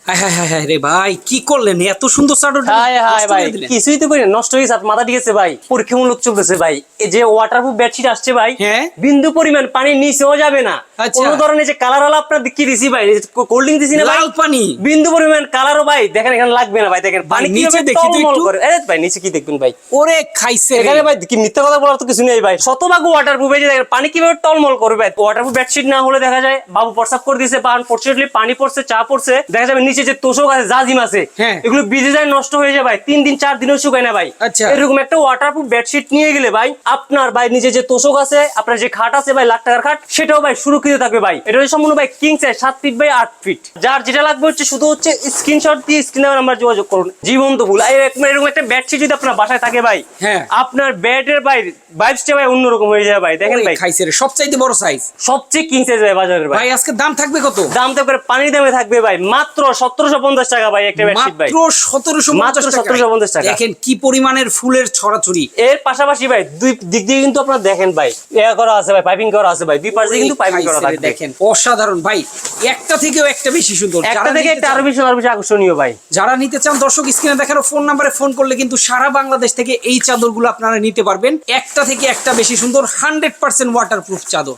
হায় হায় হায় হায় রে ভাই, কি করলেন? এত সুন্দর চাদর হায় হায় নষ্ট ভাই, করে দিলেন। কিছুই তো করি না, নষ্ট হয়ে মাথা দিয়েছে ভাই, পরীক্ষামূলক চলতেছে ভাই। এই যে ওয়াটারপ্রুফ বেডশিট আসছে ভাই, হ্যাঁ। বিন্দু পরিমাণ পানি নিচেও যাবে না। আচ্ছা। কোন ধরনের যে কালার আলা আপনার কি দিছি ভাই, কোল্ড ড্রিঙ্ক দিছি না ভাই, লাল পানি। বিন্দু পরিমাণ কালারও ভাই দেখেন এখানে লাগবে না ভাই। দেখেন ভাই, পানি নিচে কিভাবে দেখি তো টলমল একটু। করে। আরে ভাই নিচে কি দেখবেন ভাই, ওরে খাইছে রে। এখানে ভাই কি মিথ্যা কথা বলার তো কিছু নেই ভাই, শতভাগ ওয়াটারপ্রুফ। এই যে দেখেন পানি কিভাবে টলমল করবে ভাই। ওয়াটারপ্রুফ বেডশিট না হলে দেখা যায় বাবু প্রস্রাব করে দিয়েছে বা আনফরচুনেটলি পানি পড়ছে, চা পড়ছে, দেখা যাবে নিচে যে তোষক আছে, জাজিম আছে, হ্যাঁ। এগুলো ভিজে যায়, নষ্ট হয়ে যায় ভাই, 3 দিন 4 দিনও শুকায় না ভাই। আচ্ছা। এরকম একটা ওয়াটারপ্রুফ বেডশিট নিয়ে গেলে ভাই আপনার ভাই নিচে যে তোষক আছে, আপনার যে খাট আছে ভাই, লাখ টাকার খাট, সেটাও ভাই সুরক্ষিত থাকবে ভাই। এটা হচ্ছে সম্পূর্ণ ভাই king size, 7 feet by 8 feet. যার যেটা লাগবে হচ্ছে শুধু হচ্ছে স্ক্রিনশট দিয়ে স্ক্রিনে নাম্বার যোগাযোগ করুন। জীবন্ত ভুল এরকম একটা বেডশিট যদি আপনার বাসায় থাকে ভাই, হ্যাঁ। আপনার বেডের ভাই ভাইবসটা ভাই অন্যরকম হয়ে যায় ভাই। দেখেন ওরে ভাই খাইছে রে, সবচাইতে বড় সাইজ। সবচেয়ে কিং সাইজ ভাই বাজারের ভাই। ভাই আজকে দাম থাকবে কত? দাম তো করে পানির দামে থাকবে ভাই, মাত্র 1750 টাকা ভাই একটা বেডশিট ভাই। মাত্র 1750 টাকা। দেখেন কি পরিমাণের ফুলের ছড়াছড়ি। এর পাশাপাশি ভাই দুই দিক দিয়ে কিন্তু আপনারা দেখেন ভাই, ইয়া করা আছে ভাই, পাইপিং করা আছে ভাই, দুই পাশে কিন্তু পাইপিং করা খাইছে রে, থাকবে। দেখেন অসাধারণ ভাই, একটা থেকেও একটা বেশি সুন্দর। একটা যারা থেকে নিতে একটা চান- আরো বেশি আকর্ষণীয় ভাই। যারা নিতে চান দর্শক স্ক্রিনে দেখানো ফোন নাম্বারে ফোন করলে কিন্তু সারা বাংলাদেশ থেকে এই চাদরগুলো আপনারা নিতে পারবেন। একটা থেকে একটা বেশি সুন্দর 100% ওয়াটারপ্রুফ চাদর।